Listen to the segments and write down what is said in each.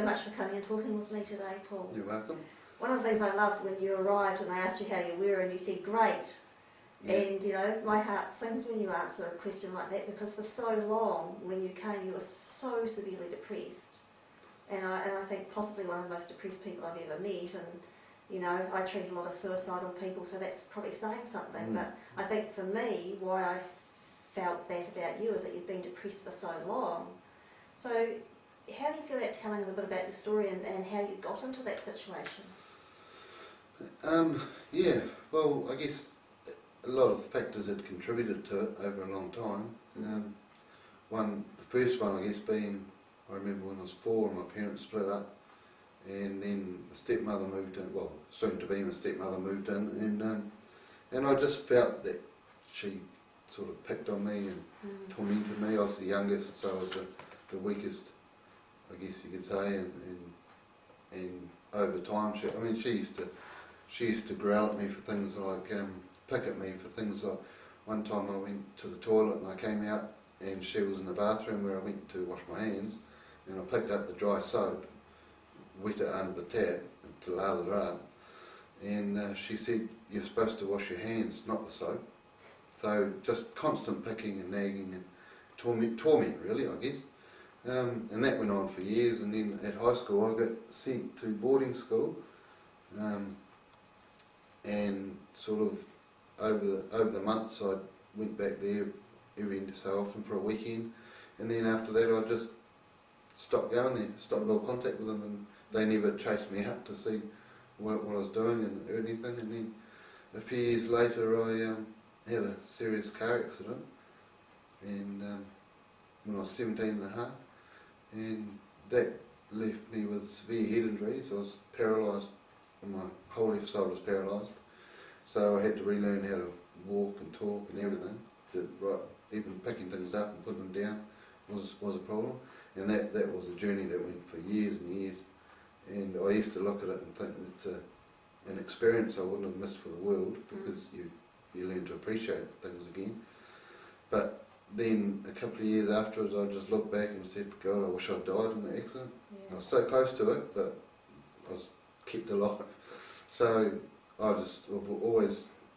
so much for coming and talking with me today, Paul. You're welcome. One of the things I loved when you arrived and I asked you how you were and you said great. Yeah. And you know, my heart sings when you answer a question like that, because for so long when you came you were so severely depressed. And I think possibly one of the most depressed people I've ever met, and you know, I treat a lot of suicidal people, so that's probably saying something. But I think for me, why I felt that about you is that you've been depressed for so long. So how do you feel about telling us a bit about your story and how you got into that situation? Yeah, well, I guess a lot of factors had contributed to it over a long time. The first one, I guess, being, I remember when I was 4 and my parents split up, and then the stepmother moved in, well, soon to be my stepmother moved in, and I just felt that she sort of picked on me and tormented me. I was the youngest, so I was the weakest, I guess you could say, and over time, she used to growl at me for things like, pick at me for things like, one time I went to the toilet and I came out and she was in the bathroom where I went to wash my hands, and I picked up the dry soap, wet it under the tap to lather it up, and she said, you're supposed to wash your hands, not the soap. So just constant picking and nagging and torment really, I guess. And that went on for years, and then at high school I got sent to boarding school, and sort of over the months I went back there every so often for a weekend, and then after that I just stopped going there, stopped all contact with them, and they never chased me up to see what I was doing or anything. And then a few years later I had a serious car accident, and when I was 17 and a half, and that left me with severe head injuries. I was paralysed, my whole left side was paralysed, so I had to relearn how to walk and talk and everything. Even picking things up and putting them down was a problem, and that was a journey that went for years and years. And I used to look at it and think it's an experience I wouldn't have missed for the world, because you learn to appreciate things again. But then a couple of years afterwards I just looked back and said, God, I wish I'd died in the accident. Yeah. I was so close to it, but I was kept alive. So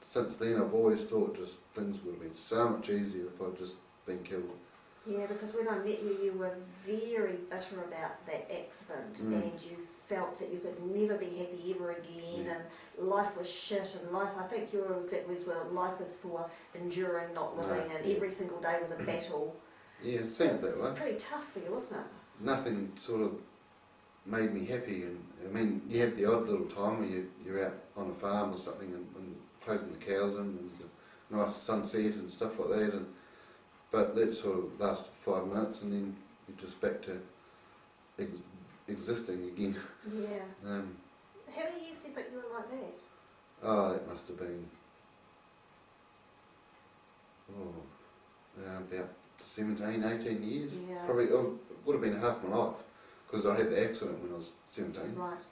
since then I've always thought just things would have been so much easier if I'd just been killed. Yeah, because when I met you, you were very bitter about that accident, and you felt that you could never be happy ever again, and life was shit, and I think your exact words were, life is for enduring, not living, and every single day was a battle. Yeah, it seemed that way. Pretty tough for you, wasn't it? Nothing sort of made me happy, and I mean, you have the odd little time where you're out on a farm or something and closing the cows in, and there's a nice sunset and stuff like that, but that sort of lasted 5 minutes, and then you're just back to existing again. Yeah. How many years do you think you were like that? Oh, that must have been about 17, 18 years. Yeah. Probably would have been half my life, because I had the accident when I was 17. Right.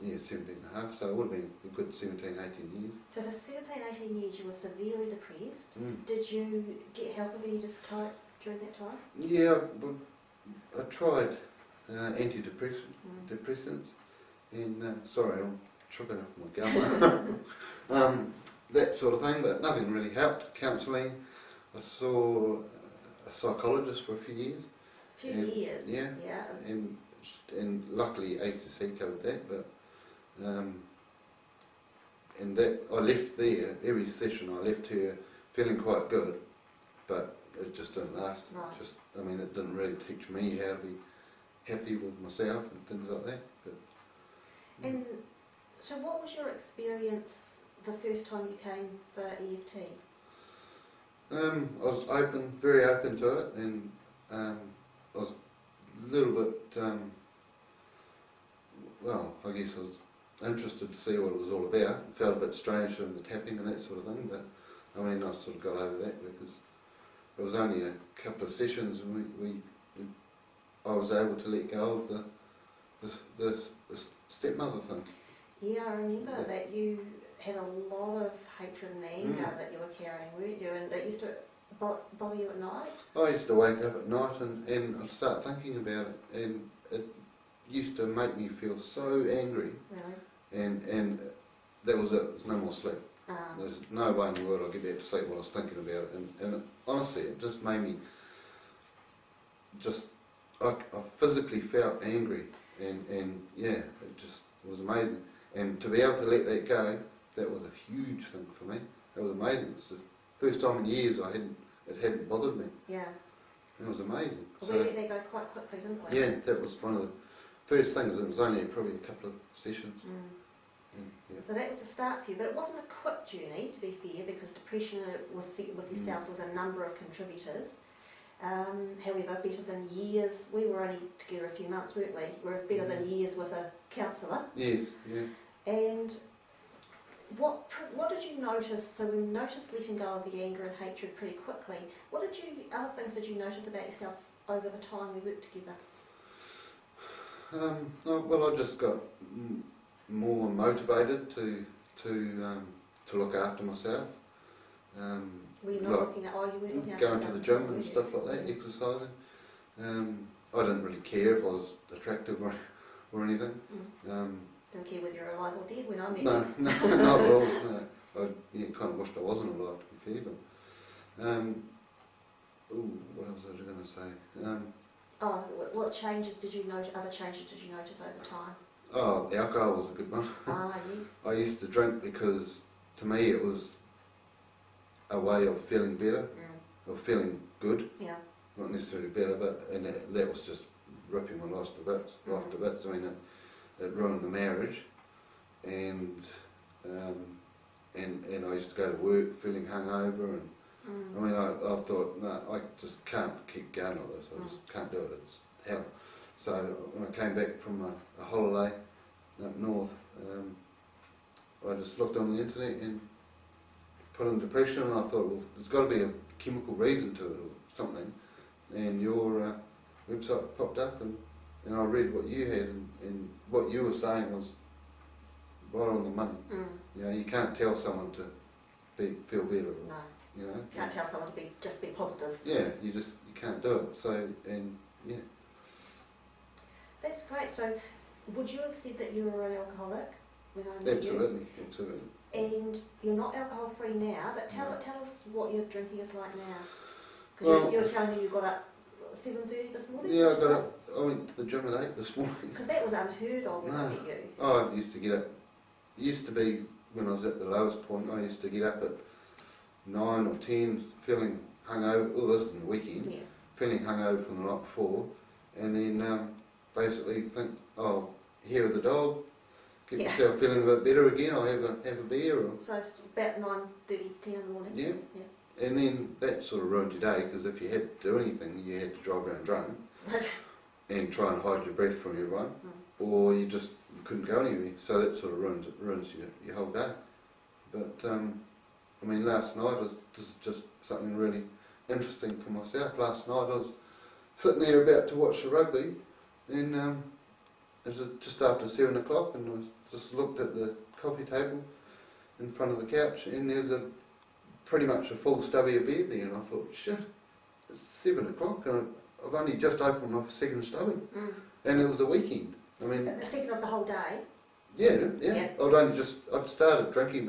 Yeah, 17 and a half, so it would have been a good 17, 18 years. So for 17, 18 years you were severely depressed. Did you get help with any just during that time? Yeah, I tried antidepressants, and sorry, I'm chopping up my gum. That sort of thing, but nothing really helped. Counselling, I saw a psychologist for a few years. Years? Yeah. And luckily ACC covered that, but and that I left there, every session I left here feeling quite good, but it just didn't last. Right. It didn't really teach me how to be happy with myself and things like that. But, and so what was your experience the first time you came for EFT? I was very open to it, and I was a little bit, I guess I was interested to see what it was all about. It felt a bit strange doing the tapping and that sort of thing, but I sort of got over that, because it was only a couple of sessions, and I was able to let go of the stepmother thing. Yeah, I remember that you had a lot of hatred and anger that you were carrying, weren't you? And it used to bother you at night? I used to wake up at night and I'd start thinking about it, and used to make me feel so angry, Really? and that was it. There's no more sleep. Ah. There's no way in the world I'd get back to sleep while I was thinking about it. And honestly, it just made me I physically felt angry, and yeah, it was amazing. And to be able to let that go, that was a huge thing for me. It was amazing. It's the first time in years it hadn't bothered me. Yeah. It was amazing. Well, we let that go quite quickly, didn't we? Yeah, that was one of the first things. It was only probably a couple of sessions. Yeah. So that was a start for you, but it wasn't a quick journey, to be fair, because depression with yourself was a number of contributors. However, better than years, we were only together a few months, weren't we? Whereas better than years with a counsellor. Yes, yeah. And what did you notice? So we noticed letting go of the anger and hatred pretty quickly. Other things did you notice about yourself over the time we worked together? Well, I just got more motivated to look after myself. Were you not like looking at? Oh, you weren't looking after going to yourself, the gym were and you? stuff like that, exercising. I didn't really care if I was attractive or anything. Didn't care whether you were alive or dead when I met No, you. no, not at all. No. I kind of wished I wasn't alive, to be fair. But what else was I going to say? What changes did you notice? Other changes did you notice over time? Oh, alcohol was a good one. Ah, yes. I used to drink because, to me, it was a way of feeling better, of feeling good. Yeah. Not necessarily better, but and that was just ripping my life to bits. I mean, it ruined the marriage, and I used to go to work feeling hungover, and I mean, I thought, no, I just can't keep going like this. I just can't do it. It's hell. So when I came back from a holiday up north, I just looked on the internet and put in depression, and I thought, well, there's got to be a chemical reason to it or something. And your website popped up, and I read what you had, and what you were saying was right on the money. You know, you can't tell someone to feel better. No. You know, Can't tell someone to just be positive. Yeah, you can't do it. So, and yeah. That's great. So, would you have said that you were an alcoholic when I met Absolutely. you? And you're not alcohol free now, but tell us what your drinking is like now. Because you were telling me you got up 7:30 this morning. Yeah, I went to the gym at 8 this morning. Because that was unheard of when I met you. Oh, I used to get up. It used to be when I was at the lowest point. I used to get up at 9 or 10, feeling hungover. Oh, this is in the weekend. Yeah. Feeling hungover from the night before, and then basically think, oh, hair of the dog. Get myself feeling a bit better again. I'll have a beer. Or, So it's about 9:30, 10 in the morning. Yeah. And then that sort of ruined your day, because if you had to do anything, you had to drive around drunk and try and hide your breath from everyone, or you couldn't go anywhere. So that sort of ruins your whole day. But I mean, last night this is just something really interesting for myself. Last night I was sitting there about to watch the rugby, and it was just after 7 o'clock, and I just looked at the coffee table in front of the couch, and there's pretty much a full stubby of beer there, and I thought, shit, it's 7 o'clock, and I've only just opened my second stubby, and it was a weekend. I mean, the second of the whole day. Yeah. I'd started drinking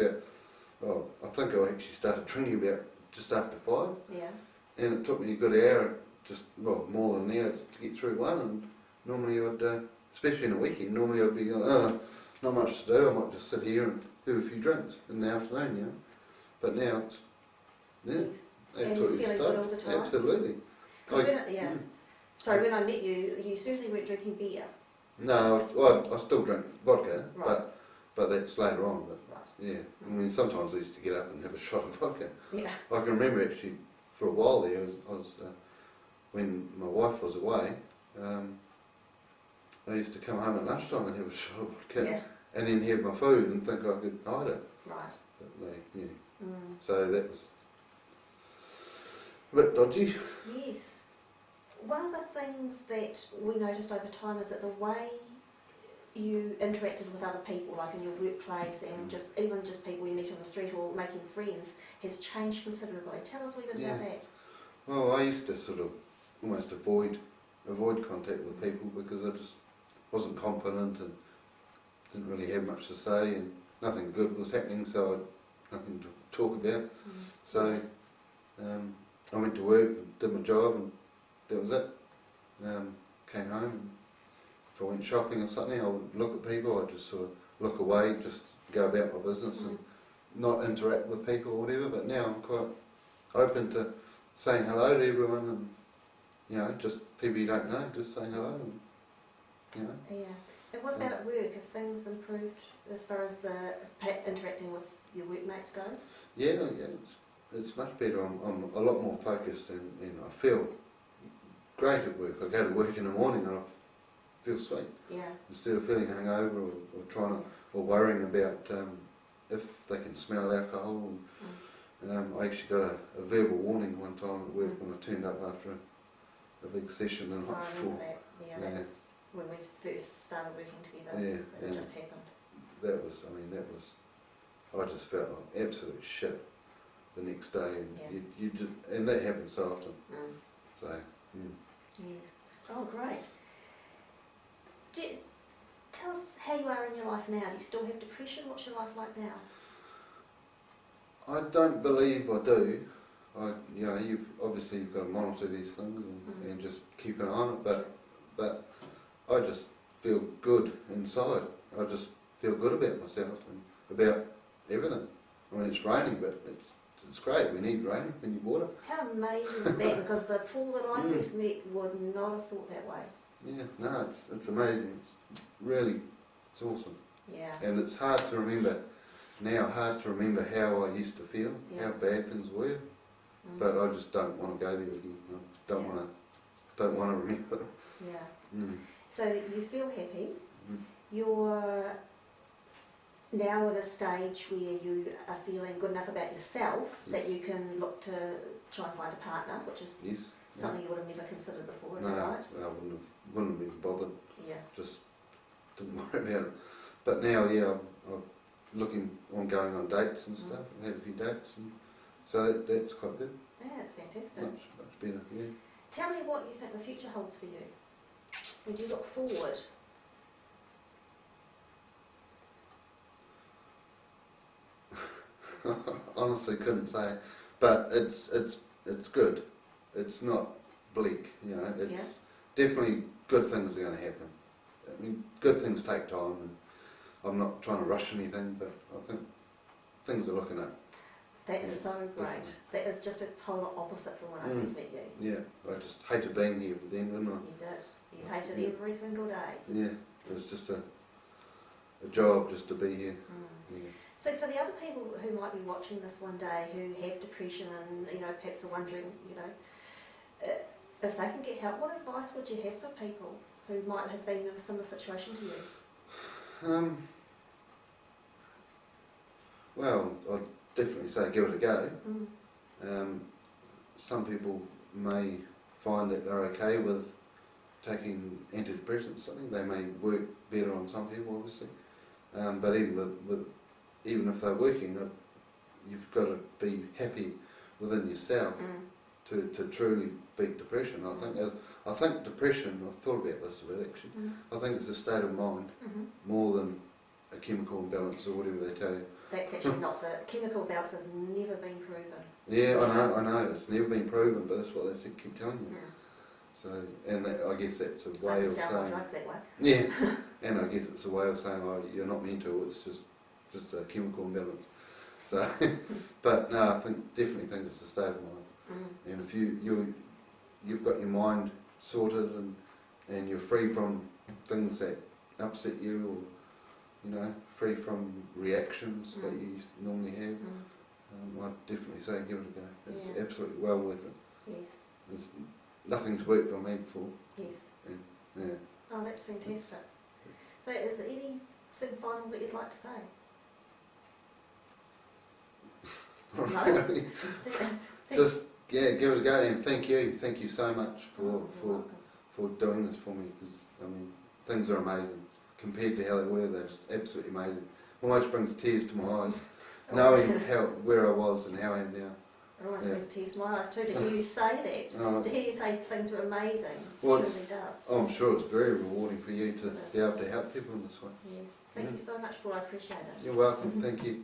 I think I actually started drinking about just after 5. Yeah. And it took me a good hour, more than an hour to get through one. And normally I'd, especially in a weekend, I'd be going, not much to do. I might just sit here and have a few drinks in the afternoon, you know. But now it's, Yes. absolutely And you're feeling good all the time. Absolutely. So when I met you, you certainly weren't drinking beer. No, I still drink vodka, but that's later on. But yeah, I mean, sometimes I used to get up and have a shot of vodka. Yeah. I can remember actually for a while there, I was when my wife was away, I used to come home at lunchtime and have a shot of vodka, and then have my food and think I could hide it. Right. But so that was a bit dodgy. Yes. One of the things that we noticed over time is that the way you interacted with other people, like in your workplace and even just people you meet on the street or making friends, has changed considerably. Tell us a wee bit about that. Well, I used to sort of almost avoid contact with people because wasn't confident and didn't really have much to say, and nothing good was happening, so I had nothing to talk about. So I went to work and did my job, and that was it. Came home, and if I went shopping or something, I wouldn't look at people. I'd just sort of look away, just go about my business and not interact with people or whatever. But now I'm quite open to saying hello to everyone, and just people you don't know, just saying hello, and Yeah. And what about at work? Have things improved as far as the interacting with your workmates goes? Yeah, it's much better. I'm a lot more focused, and I feel great at work. I go to work in the morning and I feel sweet. Yeah. Instead of feeling hungover or trying to, or worrying about if they can smell alcohol. I actually got a verbal warning one time at work when I turned up after a big session the night I before. remember that. Yeah, that was when we first started working together. That Yeah. just happened. I just felt like absolute shit the next day, and Yeah. you just, and that happens so often. So. Yes. Oh, great. Tell us how you are in your life now. Do you still have depression? What's your life like now? I don't believe I do. You've got to monitor these things and just keep an eye on it. But I just feel good inside. I just feel good about myself and about everything. I mean, it's raining, but it's great. We need rain. We need water. How amazing is that? Because the Paul that I first met would not have thought that way. Yeah, no, it's amazing. It's awesome. Yeah. And it's hard to remember now. Hard to remember how I used to feel, how bad things were. But I just don't want to go there again. I don't want to remember them. Yeah. So you feel happy. You're now at a stage where you are feeling good enough about yourself that you can look to try and find a partner, which is something you would have never considered before, is that right? No, I wouldn't have been bothered. Yeah. Just didn't worry about it. But now, I'm looking on going on dates and stuff. I've had a few dates, and so that's quite good. Yeah, it's fantastic. Much better, yeah. Tell me what you think the future holds for you. When you look forward. Honestly, couldn't say, but it's good. It's not bleak, It's definitely good things are going to happen. I mean, good things take time, and I'm not trying to rush anything, but I think things are looking up. That is so great. Definitely. That is just a polar opposite from when I first met you. Yeah, I just hated being here then, didn't I? You did. You hated every single day. Yeah, it was just a job just to be here. Yeah. So for the other people who might be watching this one day who have depression and perhaps are wondering if they can get help, what advice would you have for people who might have been in a similar situation to you? Well, I'd definitely say give it a go. Some people may find that they're okay with taking antidepressants or something. They may work better on some people, obviously. But even if they're working, you've got to be happy within yourself to truly beat depression. I think depression, I've thought about this a bit actually, I think it's a state of mind more than a chemical imbalance or whatever they tell you. That's actually not the chemical imbalance has never been proven. Yeah, I know, it's never been proven, but that's what they keep telling you. So, and I guess that's a way of saying. Drugs that way. Yeah, and I guess it's a way of saying, oh, you're not meant to. It's just a chemical imbalance. So, but no, I definitely think it's a state of mind. And if you've got your mind sorted and you're free from things that upset you, or free from reactions that you normally have, I'd definitely say give it a go. It's absolutely well worth it. Yes. Nothing's worked on me before. Yes. Yeah. Oh, that's fantastic. So is there anything final that you'd like to say? No? Just give it a go, and thank you so much for doing this for me, because I mean things are amazing compared to how they were. They're just absolutely amazing. Almost brings tears to my eyes, knowing where I was and how I am now. It almost Yeah. brings tears to my eyes too to hear you say that. Oh. To hear you say things were amazing. Well, It it's- surely does. I'm sure it's very rewarding for you to be able to help people in this way. Yes. Thank you so much, Paul. I appreciate it. You're welcome. Thank you.